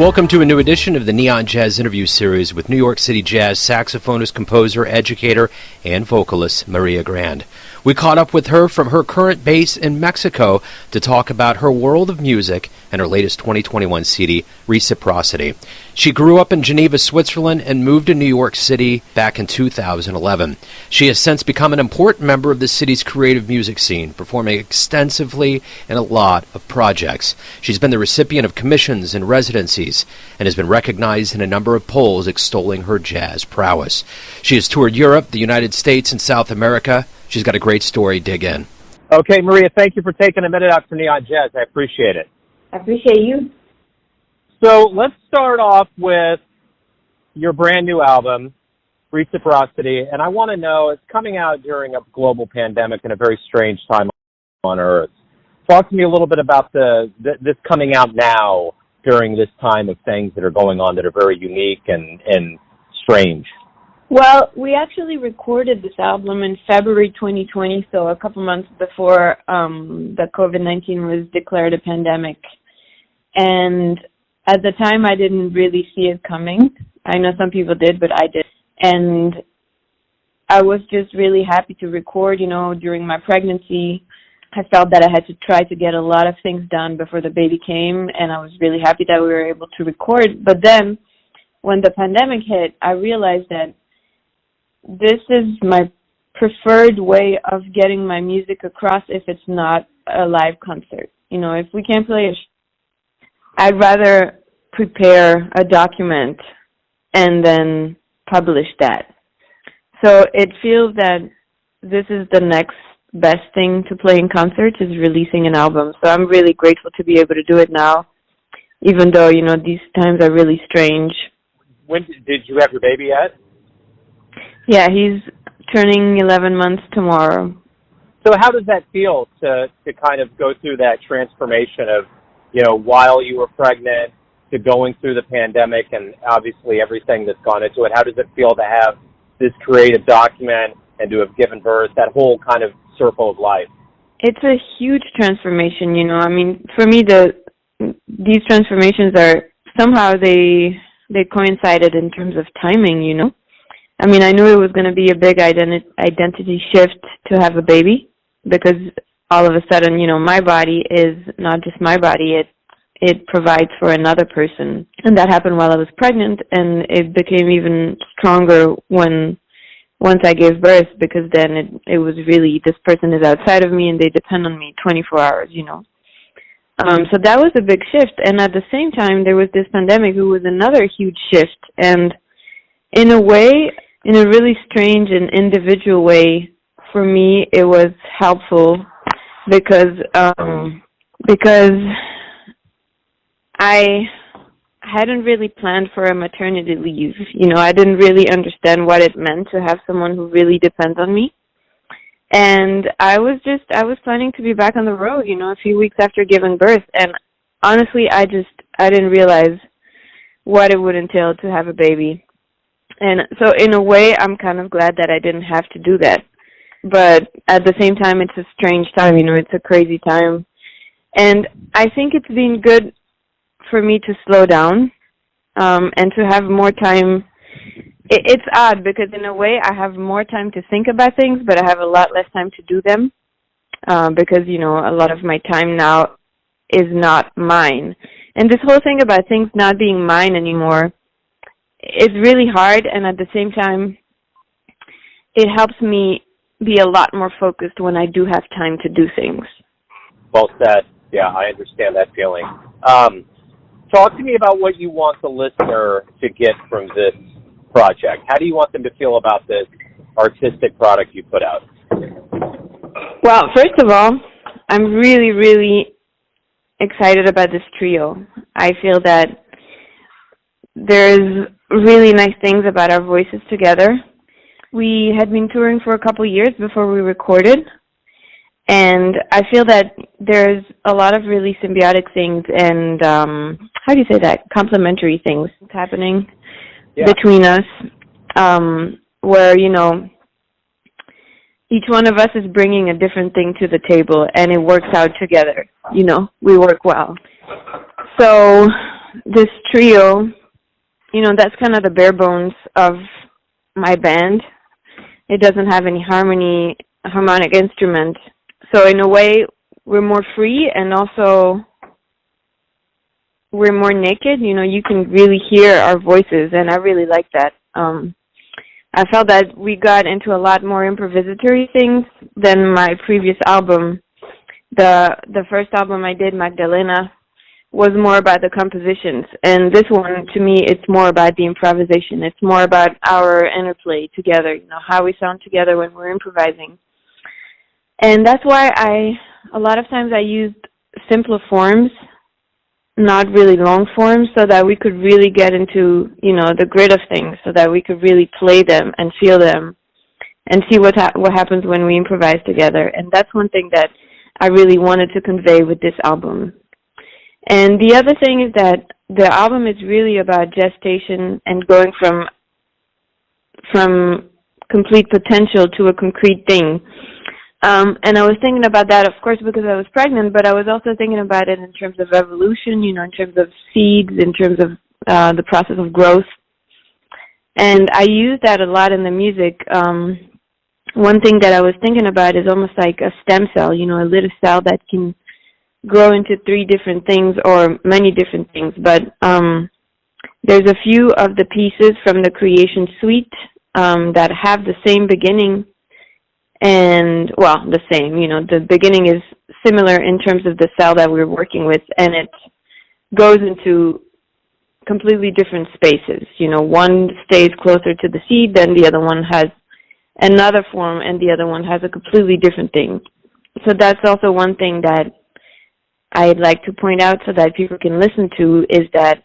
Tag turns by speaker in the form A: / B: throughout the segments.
A: Welcome to a new edition of the Neon Jazz interview series with New York City Jazz Saxophonist, composer, educator, and vocalist María Grand. We caught up with her from her current base in Mexico to talk about her world of music and her latest 2021 CD, Reciprocity. She grew up in Geneva, Switzerland, and moved to New York City back in 2011. She has since become an important member of the city's creative music scene, performing extensively in a lot of projects. She's been the recipient of commissions and residencies and has been recognized in a number of polls extolling her jazz prowess. She has toured Europe, the United States, and South America. She's got a great story. Dig in.
B: Okay, Maria, thank you for taking a minute out for Neon Jazz. I appreciate it.
C: I appreciate you.
B: So let's start off with your brand new album, Reciprocity, and I want to know, it's coming out during a global pandemic and a very strange time on Earth. Talk to me a little bit about this coming out now during this time of things that are going on that are very unique and strange.
C: Well, we actually recorded this album in February 2020, so a couple months before the COVID-19 was declared a pandemic. And at the time, I didn't really see it coming. I know some people did, but I did. And I was just really happy to record, during my pregnancy. I felt that I had to try to get a lot of things done before the baby came, and I was really happy that we were able to record. But then, when the pandemic hit, I realized that this is my preferred way of getting my music across if it's not a live concert. If we can't play I'd rather prepare a document and then publish that. So it feels that this is the next best thing to play in concerts is releasing an album. So I'm really grateful to be able to do it now, even though, these times are really strange.
B: When did you have your baby yet?
C: Yeah, he's turning 11 months tomorrow.
B: So how does that feel to kind of go through that transformation of, while you were pregnant to going through the pandemic and obviously everything that's gone into it? How does it feel to have this creative document and to have given birth, that whole kind of circle of life?
C: It's a huge transformation, for me, these transformations are somehow they coincided in terms of timing, I knew it was going to be a big identity shift to have a baby because all of a sudden, my body is not just my body. It provides for another person. And that happened while I was pregnant, and it became even stronger once I gave birth because then it was really, this person is outside of me and they depend on me 24 hours, So that was a big shift. And at the same time, there was this pandemic, who was another huge shift. And in a way, in a really strange and individual way, for me, it was helpful because I hadn't really planned for a maternity leave. I didn't really understand what it meant to have someone who really depends on me. And I was planning to be back on the road, a few weeks after giving birth. And honestly, I didn't realize what it would entail to have a baby. And so in a way, I'm kind of glad that I didn't have to do that. But at the same time, it's a strange time, it's a crazy time. And I think it's been good for me to slow down and to have more time. It's odd because in a way, I have more time to think about things, but I have a lot less time to do them because, a lot of my time now is not mine. And this whole thing about things not being mine anymore, it's really hard, and at the same time, it helps me be a lot more focused when I do have time to do things.
B: Well said. Yeah, I understand that feeling. Talk to me about what you want the listener to get from this project. How do you want them to feel about this artistic product you put out?
C: Well, first of all, I'm really, really excited about this trio. I feel that there's really nice things about our voices together. We had been touring for a couple years before we recorded, and I feel that there's a lot of really symbiotic things and, how do you say that, complementary things happening between us, where, each one of us is bringing a different thing to the table, and it works out together. We work well. So this trio, that's kind of the bare bones of my band. It doesn't have any harmonic instrument. So in a way, we're more free, and also we're more naked. You can really hear our voices, and I really like that. I felt that we got into a lot more improvisatory things than my previous album. The first album I did, Magdalena, was more about the compositions, and this one, to me, it's more about the improvisation. It's more about our interplay together, how we sound together when we're improvising. And that's why a lot of times I used simpler forms, not really long forms, so that we could really get into, the grit of things, so that we could really play them and feel them and see what happens when we improvise together. And that's one thing that I really wanted to convey with this album. And the other thing is that the album is really about gestation and going from complete potential to a concrete thing. And I was thinking about that, of course, because I was pregnant, but I was also thinking about it in terms of evolution, in terms of seeds, in terms of the process of growth. And I use that a lot in the music. One thing that I was thinking about is almost like a stem cell, a little cell that can grow into 3 different things or many different things. But there's a few of the pieces from the creation suite that have the same beginning. And, the same, the beginning is similar in terms of the cell that we're working with, and it goes into completely different spaces. One stays closer to the seed, then the other one has another form, and the other one has a completely different thing. So that's also one thing that I'd like to point out so that people can listen to, is that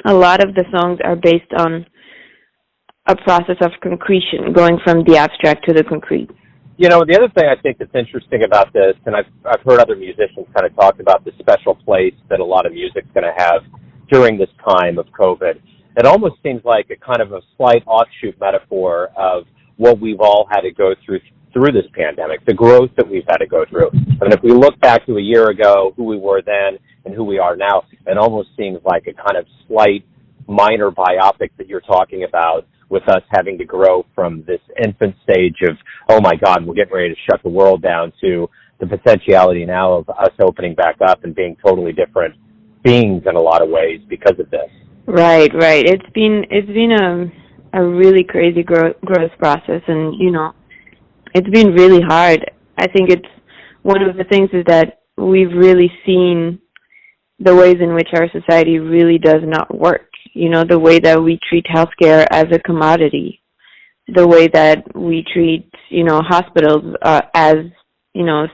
C: a lot of the songs are based on a process of concretion, going from the abstract to the concrete.
B: The other thing I think that's interesting about this, and I've heard other musicians kind of talk about the special place that a lot of music's going to have during this time of COVID. It almost seems like a kind of a slight offshoot metaphor of what we've all had to go through this pandemic, the growth that we've had to go through. And if we look back to a year ago, who we were then and who we are now, it almost seems like a kind of slight minor biopic that you're talking about, with us having to grow from this infant stage of, oh my God, we're getting ready to shut the world down, to the potentiality now of us opening back up and being totally different beings in a lot of ways because of this.
C: Right. It's been a really crazy growth process, and it's been really hard. I think it's one of the things is that we've really seen the ways in which our society really does not work. The way that we treat healthcare as a commodity, the way that we treat, hospitals as,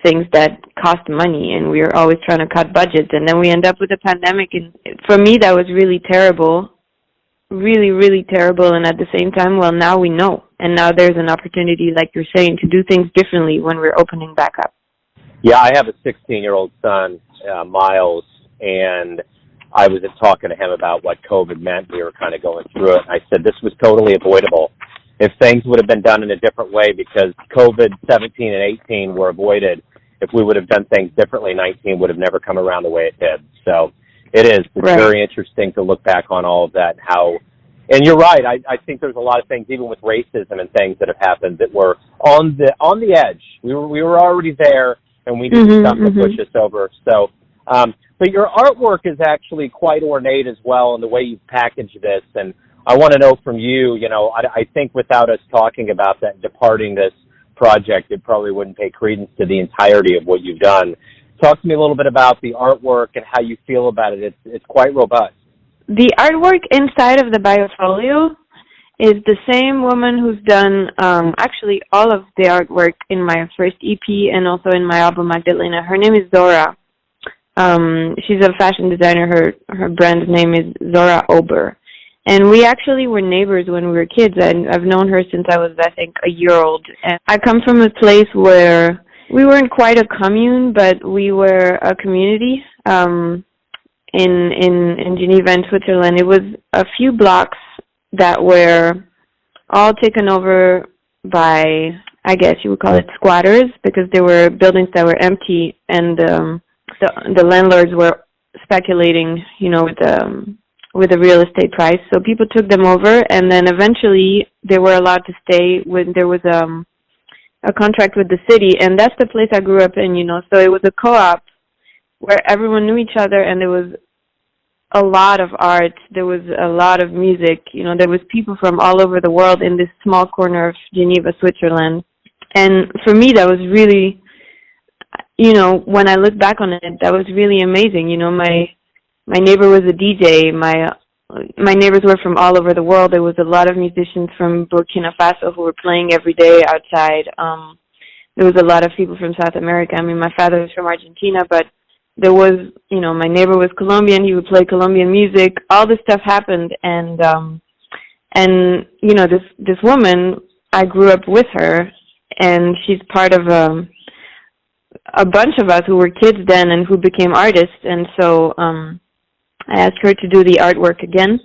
C: things that cost money, and we're always trying to cut budgets, and then we end up with a pandemic. And for me, that was really terrible, really, really terrible. And at the same time, well, now we know, and now there's an opportunity, like you're saying, to do things differently when we're opening back up.
B: Yeah, I have a 16-year-old son, Miles, and I was talking to him about what COVID meant. We were kind of going through it. I said this was totally avoidable if things would have been done in a different way, because COVID-17 and 18 were avoided. If we would have done things differently, 19 would have never come around the way it did. So it's right. Very interesting to look back on all of that. And you're right. I think there's a lot of things, even with racism and things that have happened, that were on the edge. We were already there, and we needed something to push us over. So. But your artwork is actually quite ornate as well in the way you've packaged this. And I want to know from you, I think without us talking about that, departing this project, it probably wouldn't pay credence to the entirety of what you've done. Talk to me a little bit about the artwork and how you feel about it. It's quite robust.
C: The artwork inside of the Biofolio is the same woman who's done actually all of the artwork in my first EP and also in my album Magdalena. Her name is Zora. She's a fashion designer. Her brand name is Zora Ober. And we actually were neighbors when we were kids, and I've known her since I was, I think, a year old. And I come from a place where we weren't quite a commune, but we were a community in Geneva in Switzerland. It was a few blocks that were all taken over by, I guess you would call it squatters, because there were buildings that were empty, and the landlords were speculating, with the real estate price. So people took them over, and then eventually they were allowed to stay when there was a contract with the city, and that's the place I grew up in, So it was a co-op where everyone knew each other, and there was a lot of art. There was a lot of music. There was people from all over the world in this small corner of Geneva, Switzerland. And for me, that was really, when I look back on it, that was really amazing. My neighbor was a DJ. My neighbors were from all over the world. There was a lot of musicians from Burkina Faso who were playing every day outside. There was a lot of people from South America. I mean, my father was from Argentina, but there was, my neighbor was Colombian. He would play Colombian music. All this stuff happened, and this woman, I grew up with her, and she's part of a bunch of us who were kids then and who became artists, and so I asked her to do the artwork again.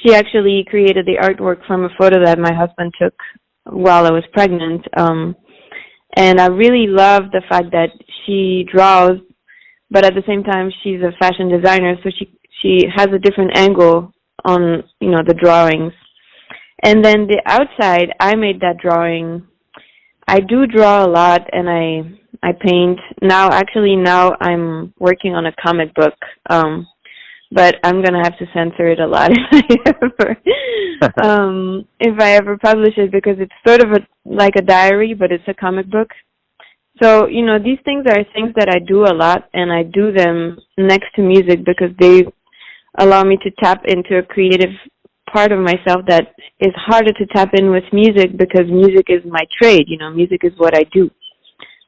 C: She actually created the artwork from a photo that my husband took while I was pregnant, and I really love the fact that she draws, but at the same time she's a fashion designer, so she has a different angle on, the drawings. And then the outside, I made that drawing. I do draw a lot, and I paint. Now I'm working on a comic book, but I'm going to have to censor it a lot if I ever publish it, because it's sort of like a diary, but it's a comic book. So, these things are things that I do a lot, and I do them next to music because they allow me to tap into a creative part of myself that is harder to tap in with music, because music is my trade, music is what I do.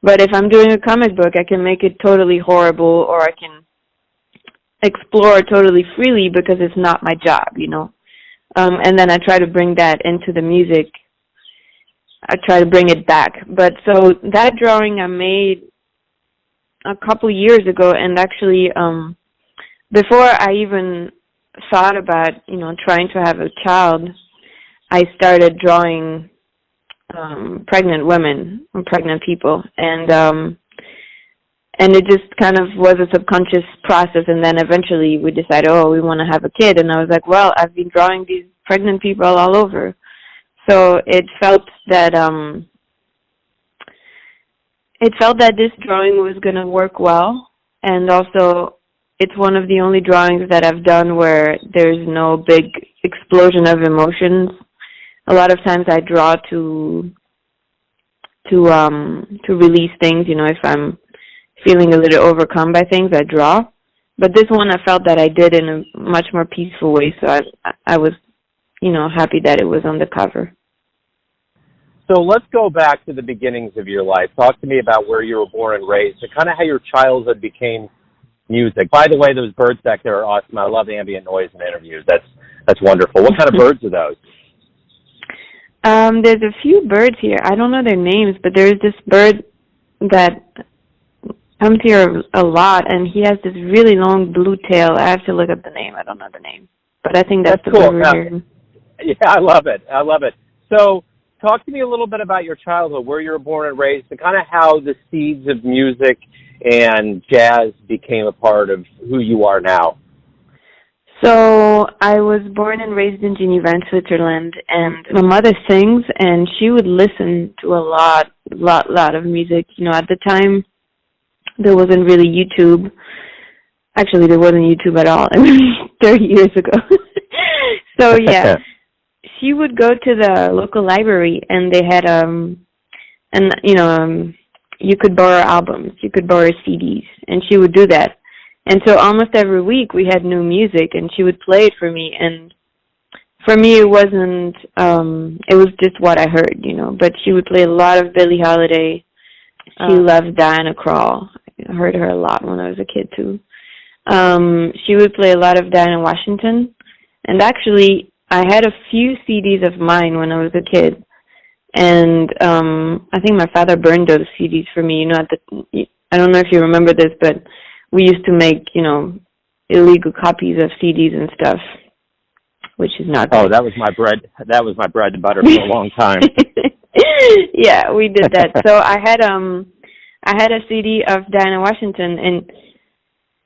C: But if I'm doing a comic book, I can make it totally horrible, or I can explore totally freely because it's not my job, and then I try to bring that into the music. I try to bring it back. But so that drawing I made a couple years ago, and actually before I even thought about, trying to have a child, I started drawing pregnant women or pregnant people, and it just kind of was a subconscious process, and then eventually we decided, we want to have a kid, and I was like, well, I've been drawing these pregnant people all over. So it felt that this drawing was going to work well, and also it's one of the only drawings that I've done where there's no big explosion of emotions. A lot of times I draw to release things, if I'm feeling a little overcome by things, I draw. But this one I felt that I did in a much more peaceful way, so I was, happy that it was on the cover.
B: So let's go back to the beginnings of your life. Talk to me about where you were born and raised, and kind of how your childhood became music. By the way, those birds back there are awesome. I love ambient noise in interviews. That's wonderful. What kind of birds are those?
C: There's a few birds here. I don't know their names, but there's this bird that comes here a lot, and he has this really long blue tail. I have to look up the name. I don't know the name, but I think that's the
B: cool.
C: bird here.
B: Yeah, I love it. So talk to me a little bit about your childhood, where you were born and raised, and kind of how the seeds of music and jazz became a part of who you are now.
C: So I was born and raised in Geneva in Switzerland, and my mother sings, and she would listen to a lot of music. At the time, there wasn't really YouTube. Actually, there wasn't YouTube at all. 30 years ago. So yeah, she would go to the local library, and they had you could borrow albums, you could borrow CDs, and she would do that. And so almost every week we had new music, and she would play it for me. And for me, it wasn't, it was just what I heard, but she would play a lot of Billie Holiday. She loved Diana Krall. I heard her a lot when I was a kid too. She would play a lot of Diana Washington. And actually, I had a few CDs of mine when I was a kid. And I think my father burned those CDs for me. I don't know if you remember this, but we used to make, illegal copies of CDs and stuff, which is not good.
B: Oh, that was my bread and butter for a long time.
C: Yeah, we did that. So I had a CD of Diana Washington, and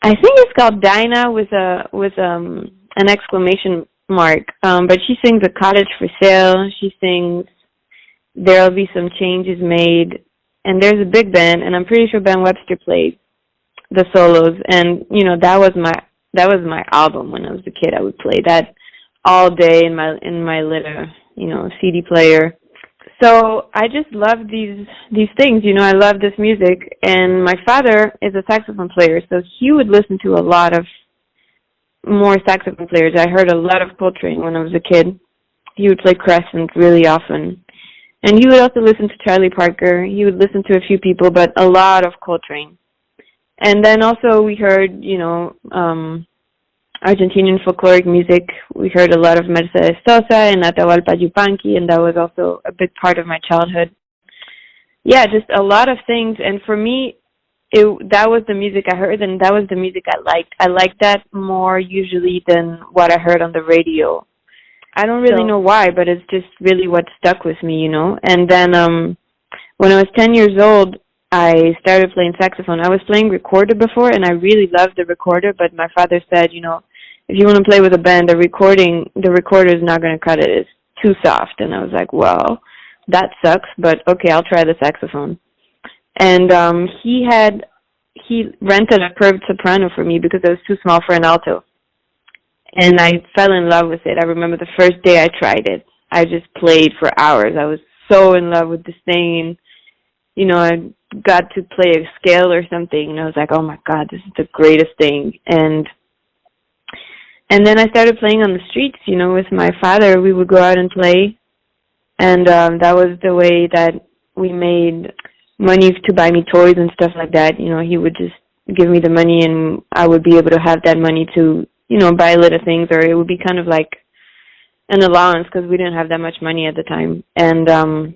C: I think it's called Dinah with an exclamation mark. But she sings A Cottage for Sale. She sings There'll Be Some Changes Made. And there's a big band, and I'm pretty sure Ben Webster played the solos. And, you know, that was my album when I was a kid. I would play that all day in my little, you know, CD player. So I just love these things, you know. I love this music, and my father is a saxophone player, so he would listen to a lot of more saxophone players. I heard a lot of Coltrane when I was a kid. He would play Crescent really often, and he would also listen to Charlie Parker. He would listen to a few people, but a lot of Coltrane. And then also we heard, you know, Argentinian folkloric music. We heard a lot of Mercedes Sosa and Atahualpa Yupanqui, and that was also a big part of my childhood. Yeah, just a lot of things. And for me, that was the music I heard, and that was the music I liked. I liked that more usually than what I heard on the radio. I don't really know why, but it's just really what stuck with me, you know. And then when I was 10 years old, I started playing saxophone. I was playing recorder before, and I really loved the recorder, but my father said, you know, if you want to play with a band, the recorder is not going to cut it. It's too soft. And I was like, well, that sucks, but okay, I'll try the saxophone. And he rented a curved soprano for me because it was too small for an alto. And I fell in love with it. I remember the first day I tried it. I just played for hours. I was so in love with this thing. And, you know, I got to play a scale or something, and I was like, oh, my God, this is the greatest thing. And then I started playing on the streets, you know, with my father. We would go out and play, and that was the way that we made money to buy me toys and stuff like that. You know, he would just give me the money, and I would be able to have that money to, you know, buy little things, or it would be kind of like an allowance because we didn't have that much money at the time. And,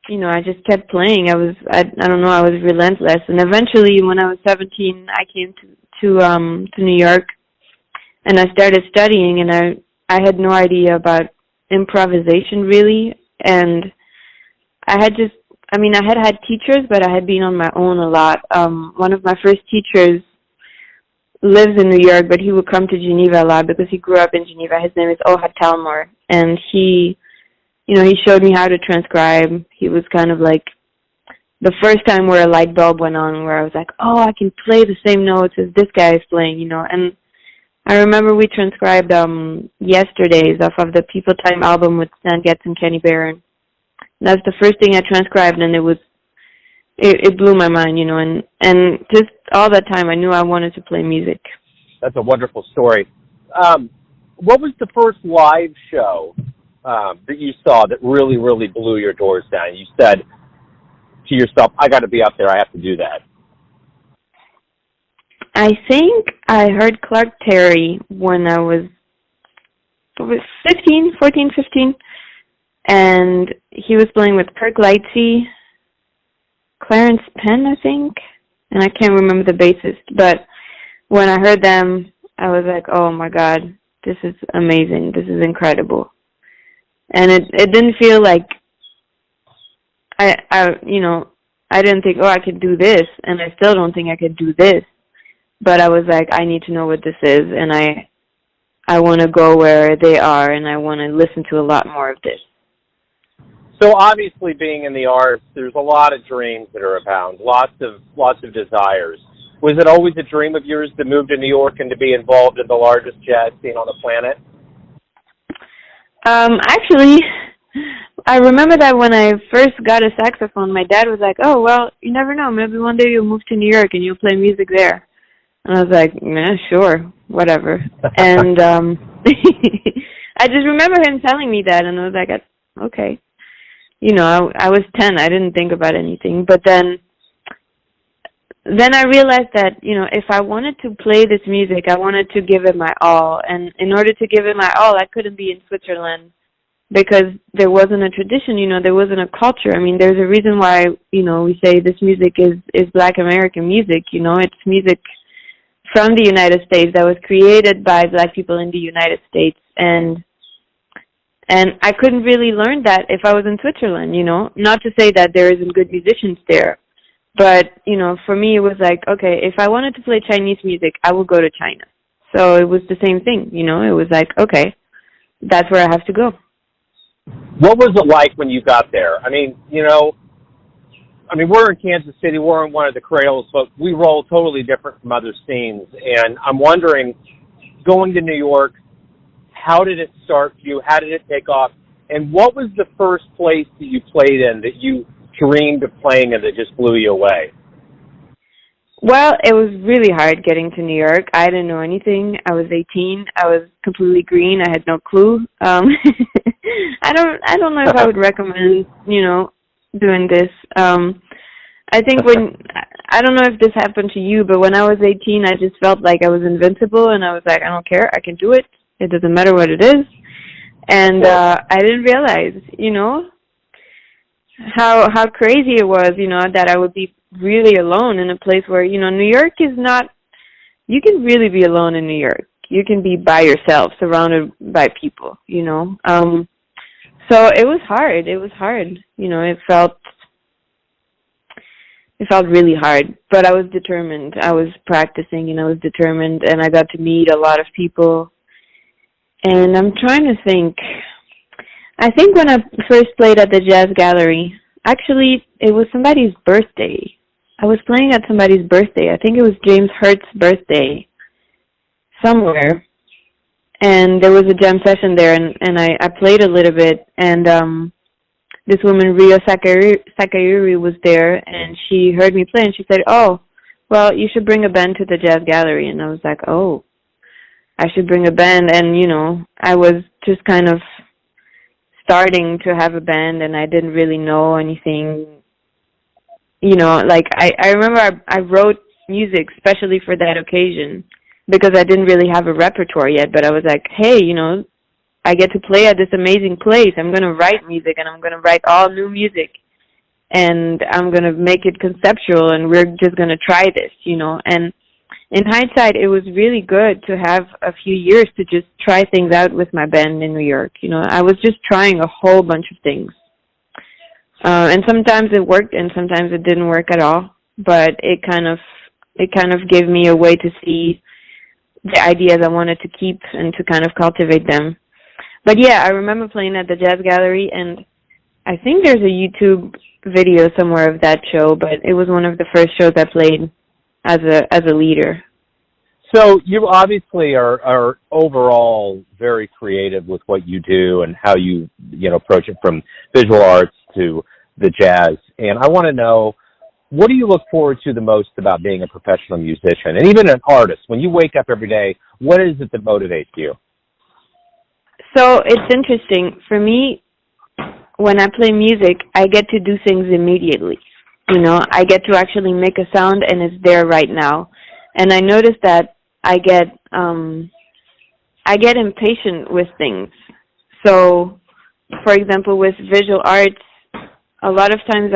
C: you know, I just kept playing. I don't know, I was relentless. And eventually, when I was 17, I came to New York, and I started studying, and I had no idea about improvisation, really. And I had teachers, but I had been on my own a lot. One of my first teachers lives in New York, but he would come to Geneva a lot because he grew up in Geneva. His name is Ohad Talmor, and he showed me how to transcribe. He was kind of like the first time where a light bulb went on, where I was like, oh, I can play the same notes as this guy is playing, you know. And I remember we transcribed Yesterdays off of the People Time album with Stan Getz and Kenny Barron. That's the first thing I transcribed, and it blew my mind, you know. And just all that time, I knew I wanted to play music.
B: That's a wonderful story. What was the first live show that you saw that really, really blew your doors down? You said to yourself, I got to be up there. I have to do that.
C: I think I heard Clark Terry when I was 14, 15, and he was playing with Kirk Lightsey, Clarence Penn, I think, and I can't remember the bassist, but when I heard them, I was like, oh my God, this is amazing, this is incredible. And it didn't feel like I didn't think, oh, I could do this, and I still don't think I could do this. But I was like, I need to know what this is, and I want to go where they are, and I want to listen to a lot more of this.
B: So obviously, being in the arts, there's a lot of dreams that are abound, lots of desires. Was it always a dream of yours to move to New York and to be involved in the largest jazz scene on the planet?
C: Actually, I remember that when I first got a saxophone, my dad was like, oh, well, you never know. Maybe one day you'll move to New York and you'll play music there. And I was like, yeah, sure, whatever. And I just remember him telling me that, and I was like, okay. You know, I was 10. I didn't think about anything. But then I realized that, you know, if I wanted to play this music, I wanted to give it my all. And in order to give it my all, I couldn't be in Switzerland because there wasn't a tradition, you know, there wasn't a culture. I mean, there's a reason why, you know, we say this music is Black American music, you know. It's music from the United States that was created by Black people in the United States. And I couldn't really learn that if I was in Switzerland, you know. Not to say that there isn't good musicians there, But, for me, it was like, okay, if I wanted to play Chinese music, I would go to China. So it was the same thing, it was like, okay, that's where I have to go.
B: What was it like when you got there? I mean, we're in Kansas City, we're in one of the cradles, but we roll totally different from other scenes. And I'm wondering, going to New York, how did it start for you? How did it take off? And what was the first place that you played in that you dreamed of playing and that just blew you away?
C: Well, it was really hard getting to New York. I didn't know anything. I was 18. I was completely green. I had no clue. I don't know if I would recommend, doing this. I think I don't know if this happened to you, but when I was 18, I just felt like I was invincible, and I was like, I don't care. I can do it. It doesn't matter what it is. And I didn't realize, how crazy it was, that I would be really alone in a place where, New York is not, you can really be alone in New York. You can be by yourself, surrounded by people, So it was hard. It was hard. It felt really hard, but I was determined. I was practicing and I was determined, and I got to meet a lot of people. And I'm trying to think. I think when I first played at the Jazz Gallery, actually, it was somebody's birthday. I was playing at somebody's birthday. I think it was James Hurt's birthday somewhere. And there was a jam session there, and I played a little bit. And this woman, Rio Sakayuri, was there, and she heard me play, and she said, oh, well, you should bring a band to the Jazz Gallery. And I was like, oh, I should bring a band. And, I was just kind of starting to have a band, and I didn't really know anything. I remember I wrote music especially for that occasion because I didn't really have a repertoire yet, but I was like, hey, I get to play at this amazing place. I'm going to write music, and I'm going to write all new music, and I'm going to make it conceptual, and we're just going to try this, And in hindsight, it was really good to have a few years to just try things out with my band in New York. I was just trying a whole bunch of things. And sometimes it worked and sometimes it didn't work at all, but it kind of gave me a way to see the ideas I wanted to keep and to kind of cultivate them. But yeah, I remember playing at the Jazz Gallery, and I think there's a YouTube video somewhere of that show, but it was one of the first shows I played as a leader.
B: So you obviously are overall very creative with what you do and how you approach it, from visual arts to the jazz. And I want to know, what do you look forward to the most about being a professional musician and even an artist? When you wake up every day, what is it that motivates you?
C: So it's interesting. For me, when I play music, I get to do things immediately. I get to actually make a sound, and it's there right now. And I notice that I get impatient with things. So, for example, with visual arts, a lot of times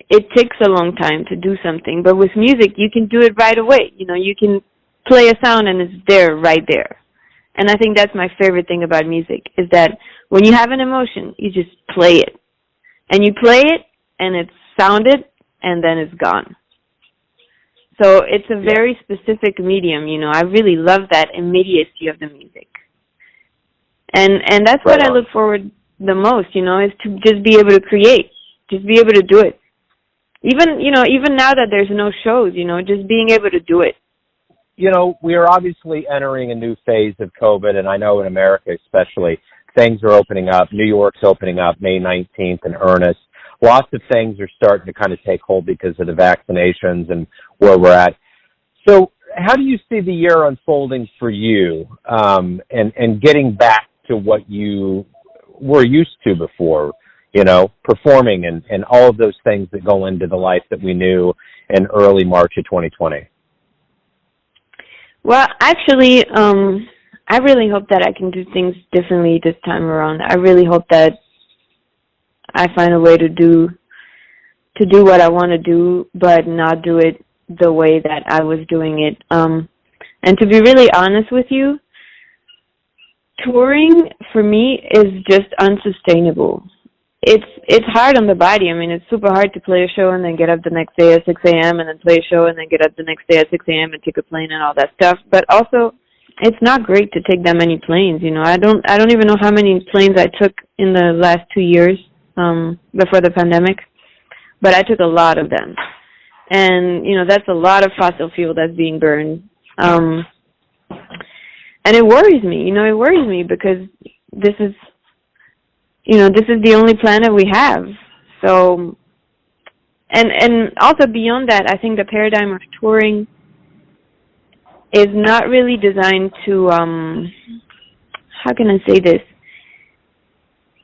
C: it takes a long time to do something. But with music, you can do it right away. You can play a sound, and it's there, right there. And I think that's my favorite thing about music, is that when you have an emotion, you just play it. And you play it, and it's sounded, and then it's gone. So it's a very specific medium, I really love that immediacy of the music. And that's what I look forward the most, is to just be able to create, just be able to do it. Even now that there's no shows, just being able to do it.
B: We are obviously entering a new phase of COVID, and I know in America especially, things are opening up. New York's opening up May 19th in earnest. Lots of things are starting to kind of take hold because of the vaccinations and where we're at. So how do you see the year unfolding for you, and getting back to what you were used to before, performing and all of those things that go into the life that we knew in early March of 2020?
C: Well, actually, I really hope that I can do things differently this time around. I really hope that I find a way to do what I want to do, but not do it the way that I was doing it. And to be really honest with you, touring for me is just unsustainable. it's hard on the body. I mean, it's super hard to play a show and then get up the next day at 6 a.m. and then play a show and then get up the next day at 6 a.m. and take a plane and all that stuff. But also, it's not great to take that many planes. You know, I don't even know how many planes I took in the last 2 years before the pandemic, but I took a lot of them. And, you know, that's a lot of fossil fuel that's being burned. And it worries me, you know, it worries me because this is the only planet we have. So, and also beyond that, I think the paradigm of touring is not really designed to, how can I say this?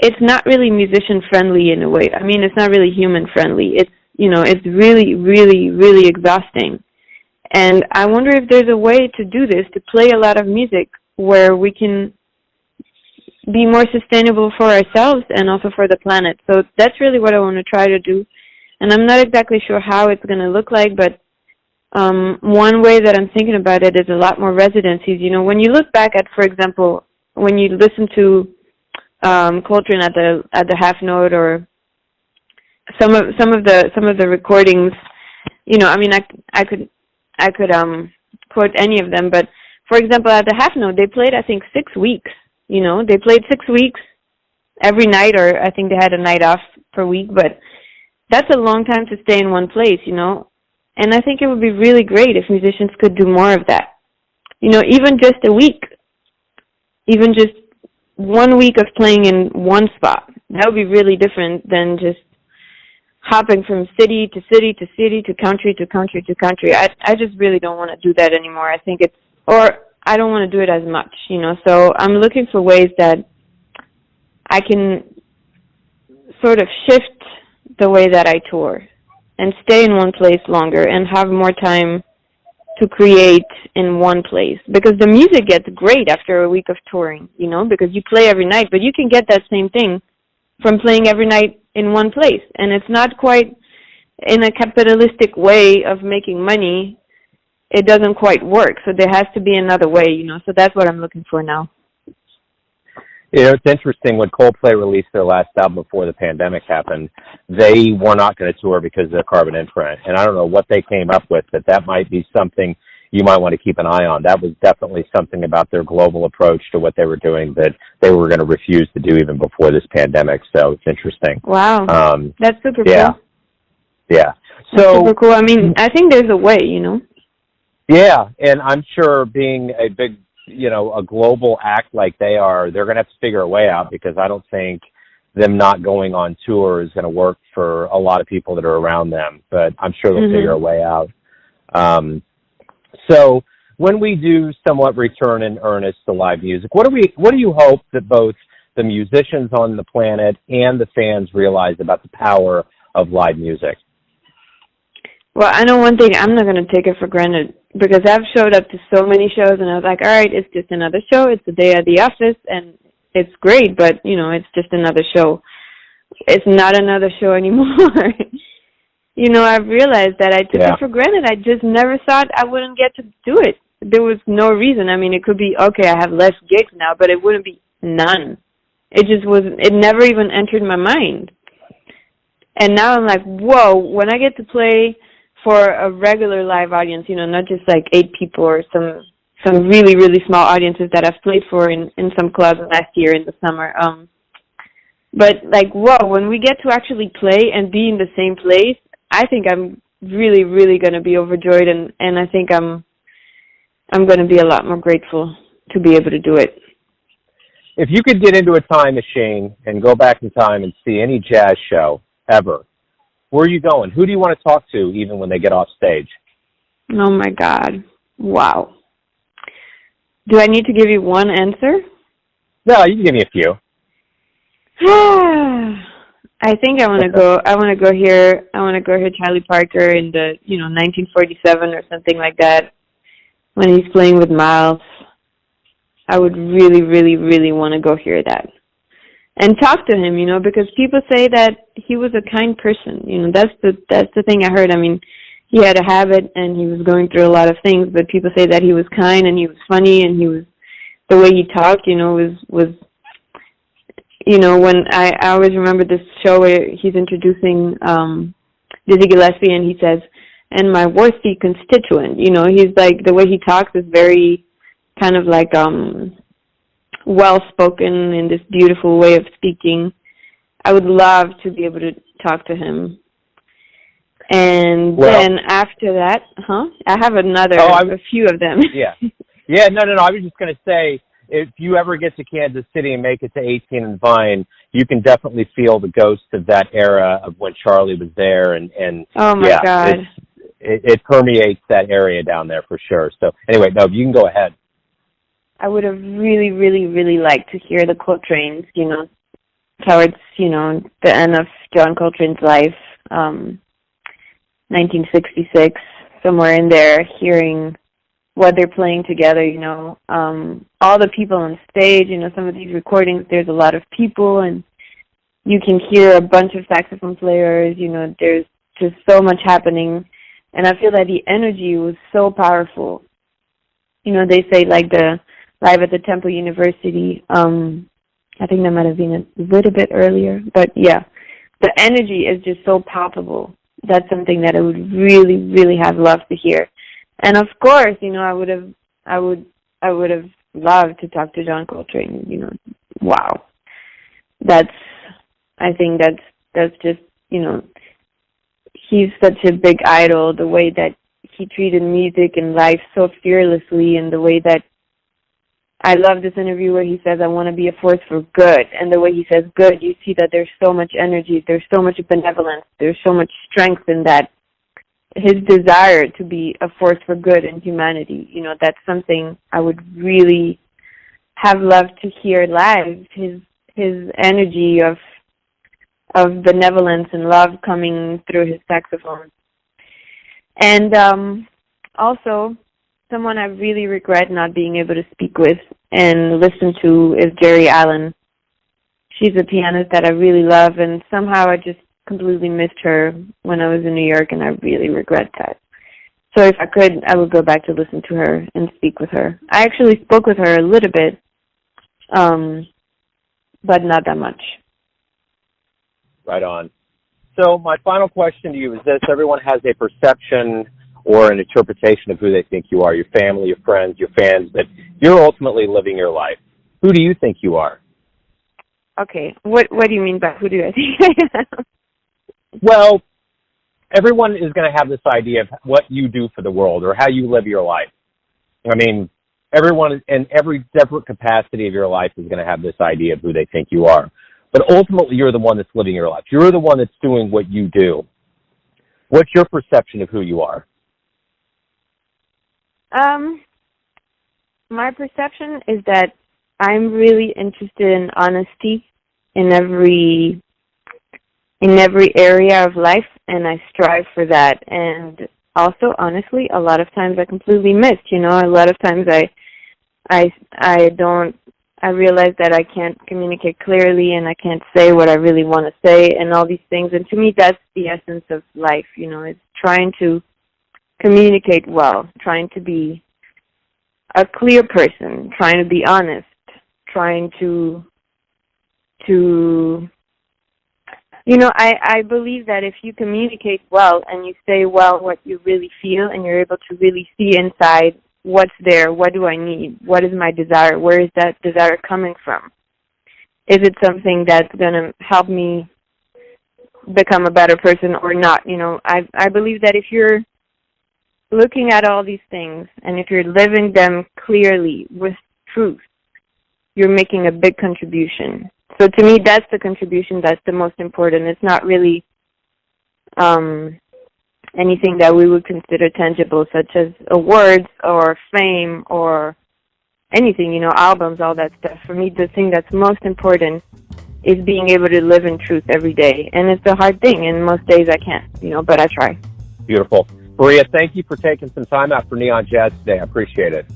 C: It's not really musician friendly in a way. I mean, it's not really human friendly. It's, you know, it's really, really, really exhausting. And I wonder if there's a way to do this, to play a lot of music where we can be more sustainable for ourselves and also for the planet. So that's really what I want to try to do. And I'm not exactly sure how it's going to look like, but one way that I'm thinking about it is a lot more residencies. You know, when you look back at, for example, when you listen to Coltrane at the half note, or some of the recordings, you know, I mean, I could quote any of them, but for example, at the half note, they played, I think, 6 weeks. You know, they played 6 weeks every night, or I think they had a night off per week, but that's a long time to stay in one place, you know. And I think it would be really great if musicians could do more of that. You know, even just a week, even just 1 week of playing in one spot. That would be really different than just hopping from city to city to city to country to country to country. I just really don't want to do that anymore. I think I don't want to do it as much, you know. So I'm looking for ways that I can sort of shift the way that I tour and stay in one place longer and have more time to create in one place. Because the music gets great after a week of touring, you know, because you play every night, but you can get that same thing from playing every night in one place. And it's not quite in a capitalistic way of making money. It doesn't quite work. So there has to be another way, you know. So that's what I'm looking for now.
B: You know, it's interesting, when Coldplay released their last album before the pandemic happened, they were not going to tour because of their carbon imprint. And I don't know what they came up with, but that might be something you might want to keep an eye on. That was definitely something about their global approach to what they were doing that they were going to refuse to do even before this pandemic. So it's interesting.
C: Wow. That's super
B: cool. Yeah.
C: That's super cool. I mean, I think there's a way, you know.
B: Yeah, and I'm sure being a big, you know, a global act like they are, they're going to have to figure a way out, because I don't think them not going on tour is going to work for a lot of people that are around them, but I'm sure they'll figure a way out. So when we do somewhat return in earnest to live music, what do you hope that both the musicians on the planet and the fans realize about the power of live music?
C: Well, I know one thing, I'm not going to take it for granted, because I've showed up to so many shows and I was like, all right, it's just another show. It's a day at the office and it's great, but, you know, it's just another show. It's not another show anymore. You know, I've realized that I took it for granted. I just never thought I wouldn't get to do it. There was no reason. I mean, it could be, okay, I have less gigs now, but it wouldn't be none. It just wasn't, it never even entered my mind. And now I'm like, whoa, when I get to play for a regular live audience, you know, not just like 8 people or some really, really small audiences that I've played for in some clubs last year in the summer. But like, whoa, when we get to actually play and be in the same place, I think I'm really, really going to be overjoyed, and I think I'm going to be a lot more grateful to be able to do it.
B: If you could get into a time machine and go back in time and see any jazz show ever, where are you going? Who do you want to talk to even when they get off stage?
C: Oh, my God. Wow. Do I need to give you one answer?
B: No, you can give me a few.
C: I think I want to go hear Charlie Parker in the, 1947 or something like that, when he's playing with Miles. I would really, really, really want to go hear that and talk to him, because people say that he was a kind person. That's the thing I heard. I mean, he had a habit and he was going through a lot of things, but people say that he was kind and he was funny and the way he talked, when I always remember this show where he's introducing Dizzy Gillespie, and he says, "And my worthy constituent." He's like, the way he talks is very kind of like well-spoken in this beautiful way of speaking. I would love to be able to talk to him. And then after that, I have a few of them.
B: Yeah. Yeah, no. I was just going to say, if you ever get to Kansas City and make it to 18 and Vine, you can definitely feel the ghost of that era of when Charlie was there. And
C: oh, my God.
B: It permeates that area down there for sure. So anyway, no, you can go ahead.
C: I would have really, really, really liked to hear the Coltrane's, towards, the end of John Coltrane's life, 1966, somewhere in there, hearing what they're playing together, all the people on stage, some of these recordings, there's a lot of people, and you can hear a bunch of saxophone players, there's just so much happening, and I feel that the energy was so powerful. They say, like, the Live at the Temple University, I think that might have been a little bit earlier, but yeah, the energy is just so palpable. That's something that I would really, really have loved to hear. And of course, I would have loved to talk to John Coltrane. Wow, I think that's just, he's such a big idol. The way that he treated music and life so fearlessly, and the way that I love this interview where he says, "I want to be a force for good." And the way he says good, you see that there's so much energy, there's so much benevolence, there's so much strength in that. His desire to be a force for good in humanity, that's something I would really have loved to hear live. His energy of benevolence and love coming through his saxophone. And also, someone I really regret not being able to speak with and listen to is Jerry Allen. She's a pianist that I really love, and somehow I just completely missed her when I was in New York, and I really regret that. So if I could, I would go back to listen to her and speak with her. I actually spoke with her a little bit, but not that much.
B: Right on. So my final question to you is this. Everyone has a perception or an interpretation of who they think you are, your family, your friends, your fans, but you're ultimately living your life. Who do you think you are?
C: Okay. What do you mean by who do I think I am?
B: Well, everyone is going to have this idea of what you do for the world or how you live your life. I mean, everyone in every separate capacity of your life is going to have this idea of who they think you are. But ultimately, you're the one that's living your life. You're the one that's doing what you do. What's your perception of who you are?
C: My perception is that I'm really interested in honesty in every area of life, and I strive for that. And also, honestly, a lot of times I completely missed. A lot of times I realize that I can't communicate clearly, and I can't say what I really want to say, and all these things. And to me, that's the essence of life. It's trying to communicate well, trying to be a clear person, trying to be honest, trying to I believe that if you communicate well and you say well what you really feel, and you're able to really see inside what's there, what do I need, what is my desire, where is that desire coming from? Is it something that's going to help me become a better person or not? I believe that if you're looking at all these things, and if you're living them clearly with truth, you're making a big contribution. So to me, that's the contribution that's the most important. It's not really anything that we would consider tangible, such as awards or fame or anything, albums, all that stuff. For me, the thing that's most important is being able to live in truth every day. And it's a hard thing, and most days I can't, but I try.
B: Beautiful. Maria, thank you for taking some time out for Neon Jazz today. I appreciate it.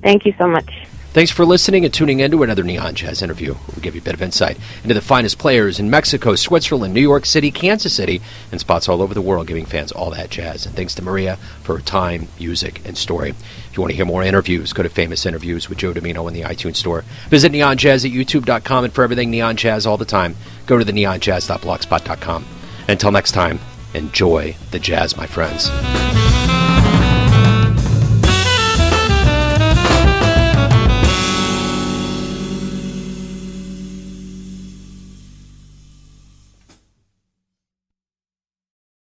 C: Thank you so much.
A: Thanks for listening and tuning in to another Neon Jazz interview. We'll give you a bit of insight into the finest players in Mexico, Switzerland, New York City, Kansas City, and spots all over the world, giving fans all that jazz. And thanks to Maria for her time, music, and story. If you want to hear more interviews, go to Famous Interviews with Joe Domino in the iTunes Store. Visit neonjazz at youtube.com, and for everything Neon Jazz all the time, go to the neonjazz.blogspot.com. Until next time, enjoy the jazz, my friends.